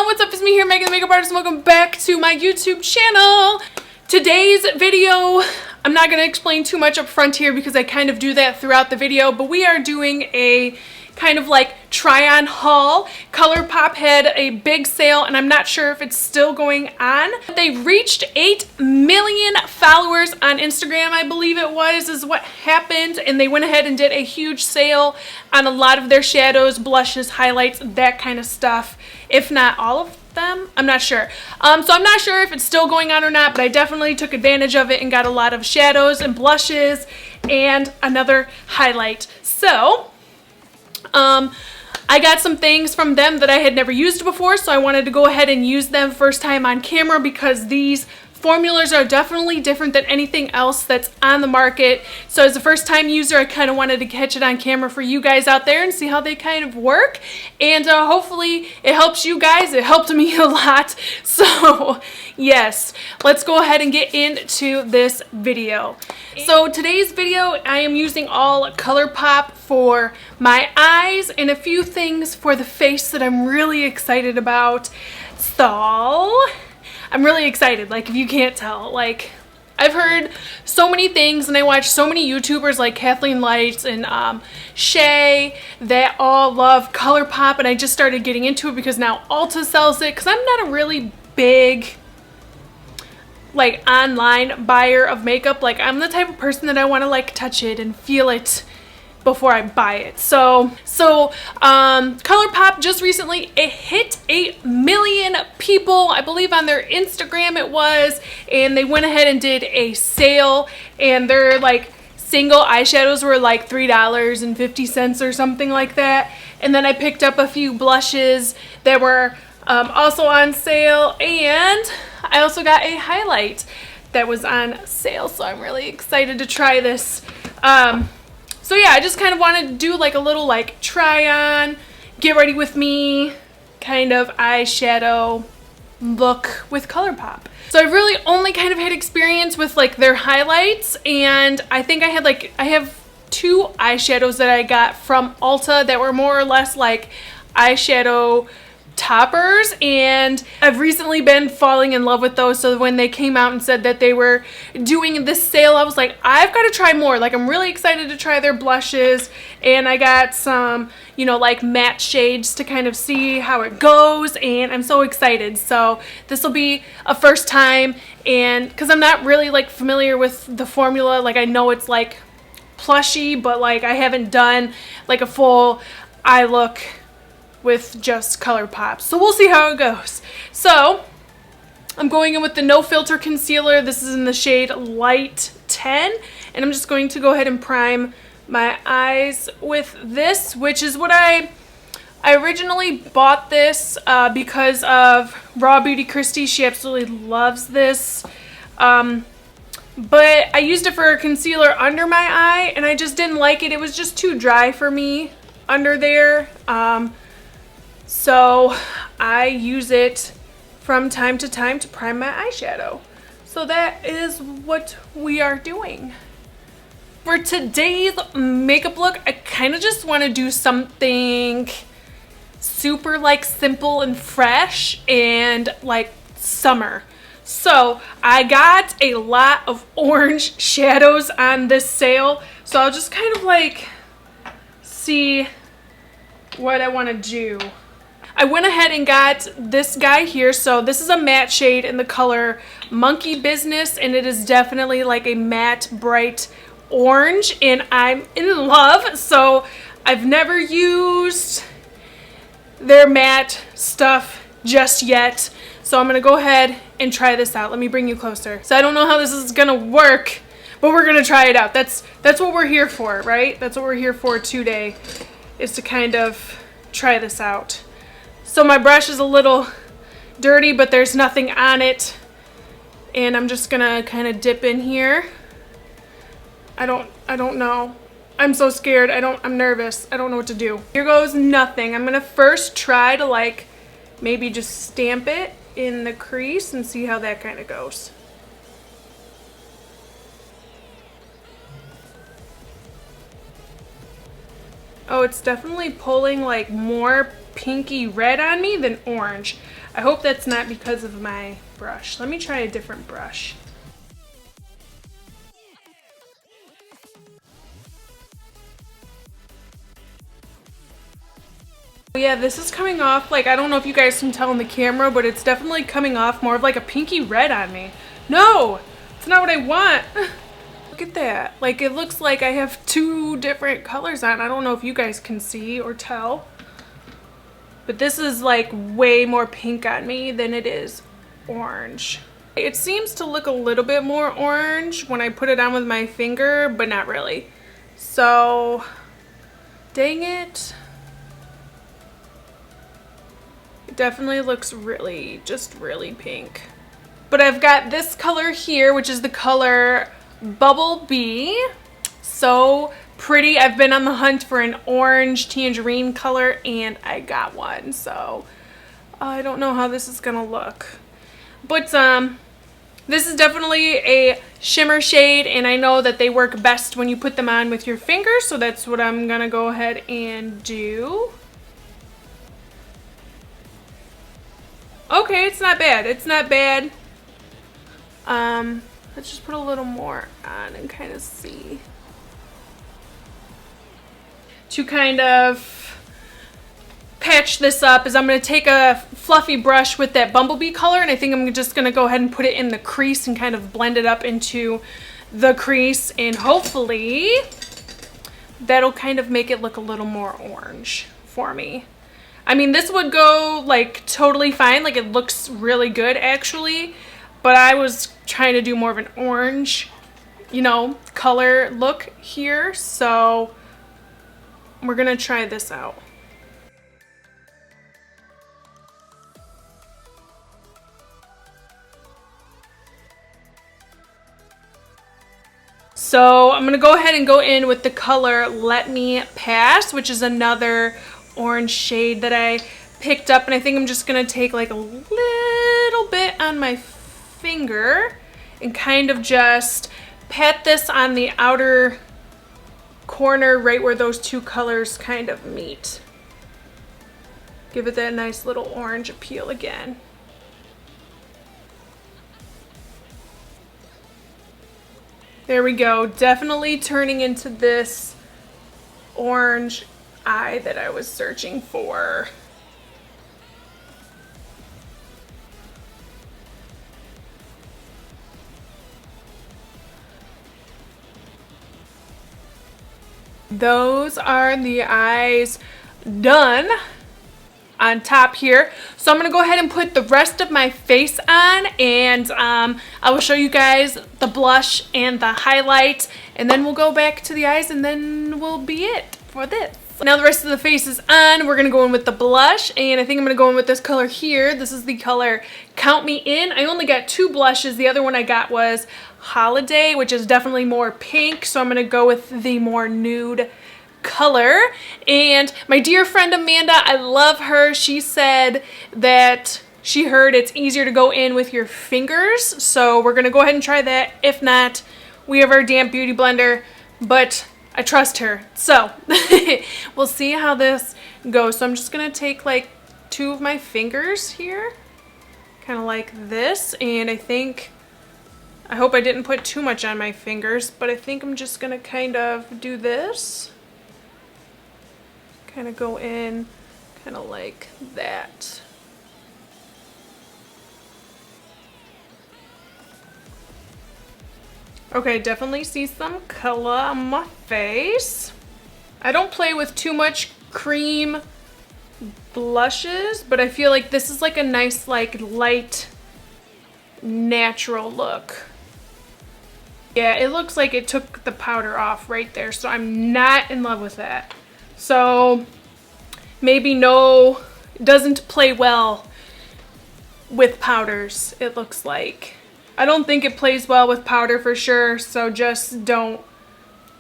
what's up? It's me here, Megan the Makeup Artist, and welcome back to my YouTube channel. Today's video, I'm not going to explain too much up front here because I kind of do that throughout the video, but we are doing a kind of like try-on haul. ColourPop had a big sale, and I'm not sure if it's still going on. They reached 8 million followers on Instagram, I believe it was, is what happened, and they went ahead and did a huge sale on a lot of their shadows, blushes, highlights, that kind of stuff, if not all of them. I'm not sure. So I'm not sure if it's still going on or not, but I definitely took advantage of it and got a lot of shadows and blushes and another highlight. So I got some things from them that I had never used before, so I wanted to go ahead and use them first time on camera because these formulas are definitely different than anything else that's on the market. So as a first time user, I kind of wanted to catch it on camera for you guys out there and see how they kind of work. And hopefully it helps you guys. It helped me a lot. So yes, let's go ahead and get into this video. So today's video, I am using all ColourPop for my eyes and a few things for the face that I'm really excited about. So I'm really excited, like, if you can't tell. Like, I've heard so many things and I watch so many YouTubers like Kathleen Lights and Shay that all love ColourPop, and I just started getting into it because now Ulta sells it, because I'm not a really big like online buyer of makeup. Like, I'm the type of person that I want to like touch it and feel it before I buy it. So ColourPop just recently, it hit 8 million people, I believe on their Instagram it was, and they went ahead and did a sale, and their like single eyeshadows were like $3.50 or something like that. And then I picked up a few blushes that were also on sale, and I also got a highlight that was on sale, so I'm really excited to try this. So yeah, I just kind of wanted to do like a little like try on, get ready with me kind of eyeshadow look with ColourPop. So I've really only kind of had experience with like their highlights, and I think I have 2 eyeshadows that I got from Ulta that were more or less like eyeshadow toppers, and I've recently been falling in love with those. So when they came out and said that they were doing this sale, I was like, I've got to try more. Like, I'm really excited to try their blushes, and I got some, you know, like matte shades to kind of see how it goes, and I'm so excited. So this will be a first time, and because I'm not really like familiar with the formula, like I know it's like plushy, but like I haven't done like a full eye look with just ColourPop. So we'll see how it goes. So I'm going in with the No Filter concealer. This is in the shade Light 10, and I'm just going to go ahead and prime my eyes with this, which is what I originally bought this because of Raw Beauty Christy. She absolutely loves this. But I used it for a concealer under my eye, and I just didn't like it. It was just too dry for me under there. So I use it from time to time to prime my eyeshadow. So that is what we are doing. For today's makeup look, I kind of just want to do something super like simple and fresh and like summer. So I got a lot of orange shadows on this sale. So I'll just kind of like see what I want to do. I went ahead and got this guy here. So this is a matte shade in the color Monkey Business, and it is definitely like a matte bright orange, and I'm in love. So I've never used their matte stuff just yet, so I'm gonna go ahead and try this out. Let me bring you closer. So I don't know how this is gonna work, but we're gonna try it out. That's what we're here for, right? That's what we're here for today, is to kind of try this out. So my brush is a little dirty, but there's nothing on it, and I'm just gonna kind of dip in here. I don't know. I'm so scared. I'm nervous. I don't know what to do. Here goes nothing. I'm gonna first try to like maybe just stamp it in the crease and see how that kind of goes. Oh, it's definitely pulling like more pinky red on me than orange. I hope that's not because of my brush. Let me try a different brush. Yeah, this is coming off like, I don't know if you guys can tell in the camera, but it's definitely coming off more of like a pinky red on me. No, it's not what I want. Look at that. Like, it looks like I have two different colors on. I don't know if you guys can see or tell, but this is like way more pink on me than it is orange. It seems to look a little bit more orange when I put it on with my finger, but not really. So, dang it. It definitely looks really, just really pink. But I've got this color here, which is the color Bubble Bee. So pretty. I've been on the hunt for an orange tangerine color and I got one. So I don't know how this is gonna look. But this is definitely a shimmer shade, and I know that they work best when you put them on with your fingers, so that's what I'm gonna go ahead and do. Okay, it's not bad. It's not bad. Let's just put a little more on and kind of see. To kind of patch this up is I'm going to take a fluffy brush with that bumblebee color, and I think I'm just going to go ahead and put it in the crease and kind of blend it up into the crease, and hopefully that'll kind of make it look a little more orange for me. I mean, this would go like totally fine, like it looks really good actually, but I was trying to do more of an orange, you know, color look here, so we're gonna try this out. So I'm gonna go ahead and go in with the color Let Me Pass, which is another orange shade that I picked up, and I think I'm just gonna take like a little bit on my finger and kind of just pat this on the outer corner right where those two colors kind of meet. Give it that nice little orange appeal again. There we go, definitely turning into this orange eye that I was searching for. Those are the eyes done on top here. So I'm gonna go ahead and put the rest of my face on, and I will show you guys the blush and the highlight, and then we'll go back to the eyes, and then will be it for this. Now the rest of the face is on. We're gonna go in with the blush, and I think I'm gonna go in with this color here. This is the color Count Me In. I only got two blushes. The other one I got was Holiday, which is definitely more pink, so I'm gonna go with the more nude color. And my dear friend Amanda, I love her, she said that she heard it's easier to go in with your fingers, so we're gonna go ahead and try that. If not, we have our damp beauty blender, but I trust her, so we'll see how this goes. So I'm just gonna take like two of my fingers here, kind of like this, and I hope I didn't put too much on my fingers, but I think I'm just gonna kind of do this. Kind of go in, kind of like that. Okay, definitely see some color on my face. I don't play with too much cream blushes, but I feel like this is like a nice, like light, natural look. Yeah, it looks like it took the powder off right there, so I'm not in love with that. So maybe no, doesn't play well with powders, it looks like. I don't think it plays well with powder for sure, so just don't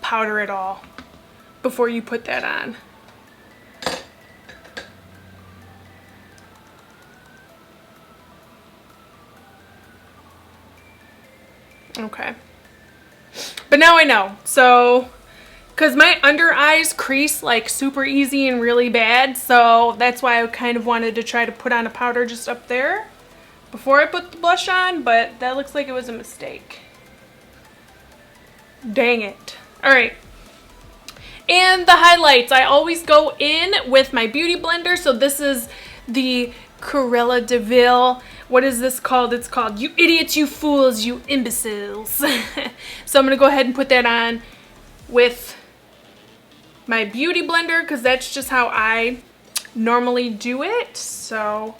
powder at all before you put that on. Okay. But now I know. So because my under eyes crease like super easy and really bad, so that's why I kind of wanted to try to put on a powder just up there before I put the blush on, but that looks like it was a mistake. Dang it. Alright. And the highlights. I always go in with my beauty blender, so this is the Cruella de Vil. What is this called? It's called You Idiots, You Fools, You Imbeciles. So I'm going to go ahead and put that on with my beauty blender because that's just how I normally do it. So,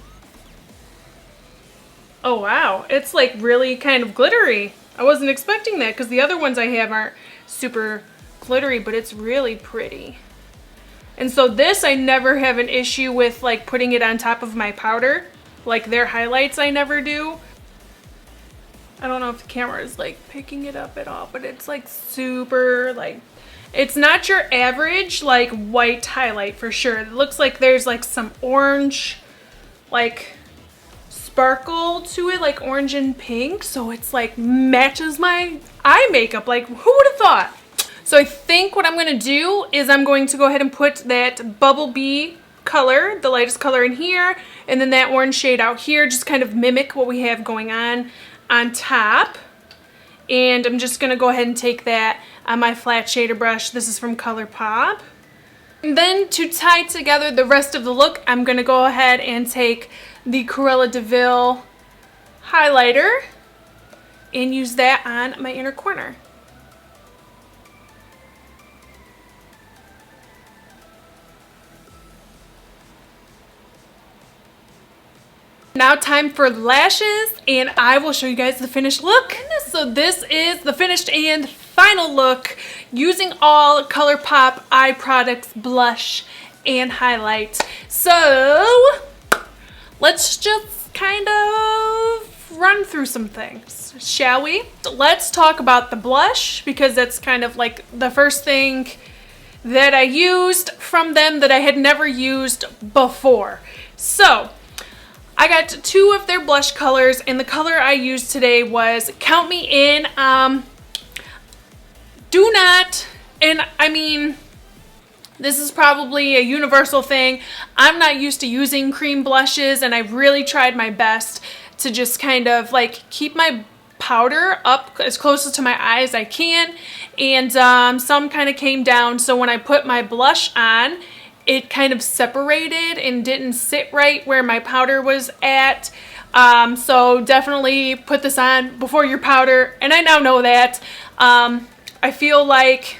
oh wow, it's like really kind of glittery. I wasn't expecting that because the other ones I have aren't super glittery, but it's really pretty. And so this I never have an issue with like putting it on top of my powder. Like their highlights I never do. I don't know if the camera is like picking it up at all, but it's like super like, it's not your average like white highlight for sure. It looks like there's like some orange like sparkle to it, like orange and pink, so it's like matches my eye makeup. Like who would have thought? So I think what I'm going to do is I'm going to go ahead and put that Bumblebee color, the lightest color in here, and then that orange shade out here, just kind of mimic what we have going on top. And I'm just going to go ahead and take that on my flat shader brush. This is from ColourPop. And then to tie together the rest of the look, I'm going to go ahead and take the Cruella de Vil highlighter and use that on my inner corner. Now time for lashes, and I will show you guys the finished look. So this is the finished and final look using all ColourPop eye products, blush, and highlight. So let's just kind of run through some things, shall we? Let's talk about the blush because that's kind of like the first thing that I used from them that I had never used before. So I got 2 of their blush colors, and the color I used today was Count Me In. Do not, and I mean, this is probably a universal thing. I'm not used to using cream blushes, and I really tried my best to just kind of like keep my powder up as close to my eye as I can, and some kind of came down, so when I put my blush on, it kind of separated and didn't sit right where my powder was at. So definitely put this on before your powder, and I now know that. I feel like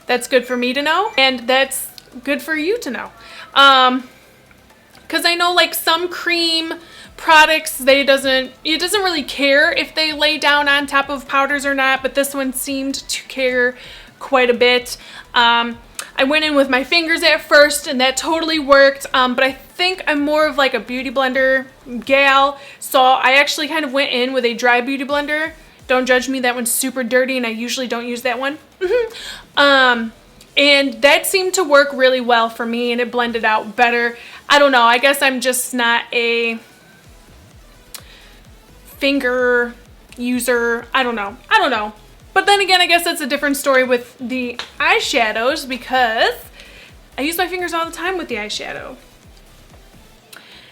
that's good for me to know, and that's good for you to know. Because I know like some cream products, it doesn't really care if they lay down on top of powders or not, but this one seemed to care quite a bit. I went in with my fingers at first, and that totally worked, but I think I'm more of like a beauty blender gal, so I actually kind of went in with a dry beauty blender. Don't judge me, that one's super dirty, and I usually don't use that one. And that seemed to work really well for me, and it blended out better. I don't know, I guess I'm just not a finger user. I don't know. But then again, I guess that's a different story with the eyeshadows because I use my fingers all the time with the eyeshadow.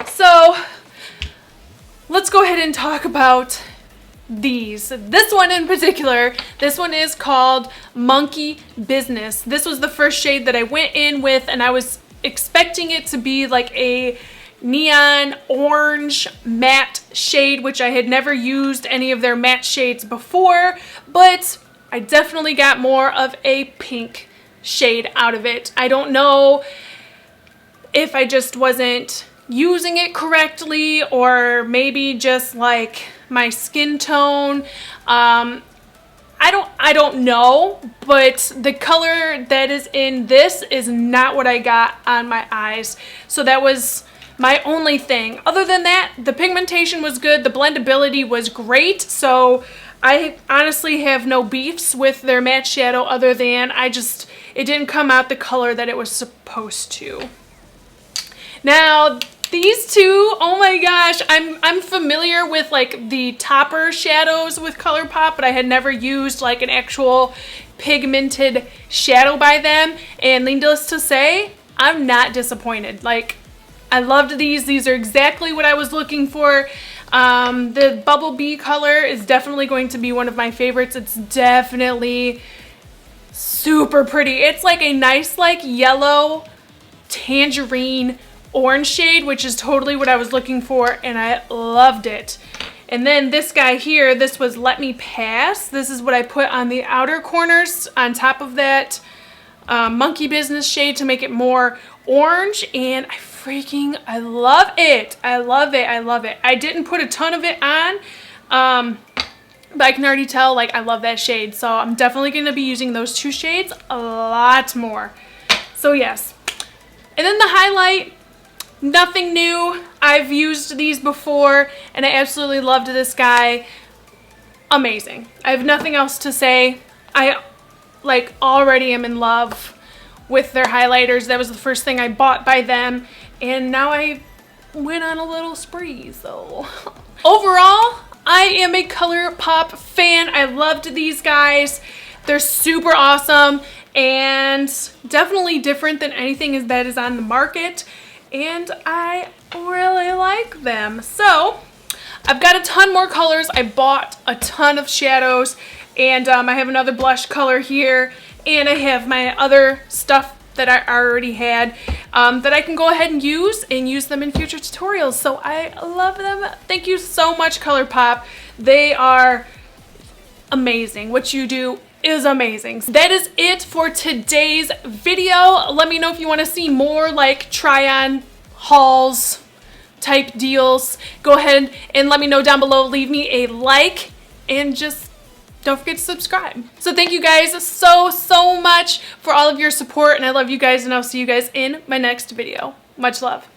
So let's go ahead and talk about these. This one in particular, this one is called Monkey Business. This was the first shade that I went in with, and I was expecting it to be like a neon orange matte shade, which I had never used any of their matte shades before, but I definitely got more of a pink shade out of it. I don't know if I just wasn't using it correctly, or maybe just like my skin tone. I don't know, but the color that is in this is not what I got on my eyes, so that was my only thing. Other than that, the pigmentation was good, the blendability was great, so I honestly have no beefs with their matte shadow other than it didn't come out the color that it was supposed to. Now, these two, oh my gosh, I'm familiar with like the topper shadows with ColourPop, but I had never used like an actual pigmented shadow by them, and needless to say, I'm not disappointed. Like, I loved these. These are exactly what I was looking for. The Bubble Bee color is definitely going to be one of my favorites. It's definitely super pretty. It's like a nice like yellow tangerine orange shade, which is totally what I was looking for, and I loved it. And then this guy here, this was Let Me Pass. This is what I put on the outer corners on top of that Monkey Business shade to make it more orange, and I love it. I love it. I love it. I didn't put a ton of it on, but I can already tell, like, I love that shade. So I'm definitely going to be using those two shades a lot more. So yes. And then the highlight, nothing new. I've used these before, and I absolutely loved this guy. Amazing. I have nothing else to say. I, like, already am in love with their highlighters. That was the first thing I bought by them, and now I went on a little spree, so. Overall, I am a ColourPop fan. I loved these guys. They're super awesome and definitely different than anything that is on the market, and I really like them. So I've got a ton more colors. I bought a ton of shadows, and I have another blush color here, and I have my other stuff that I already had that I can go ahead and use them in future tutorials. So I love them. Thank you so much, ColourPop. They are amazing. What you do is amazing. That is it for today's video. Let me know if you want to see more like try on hauls type deals. Go ahead and let me know down below. Leave me a like, and just don't forget to subscribe. So thank you guys so much for all of your support, and I love you guys, and I'll see you guys in my next video. Much love.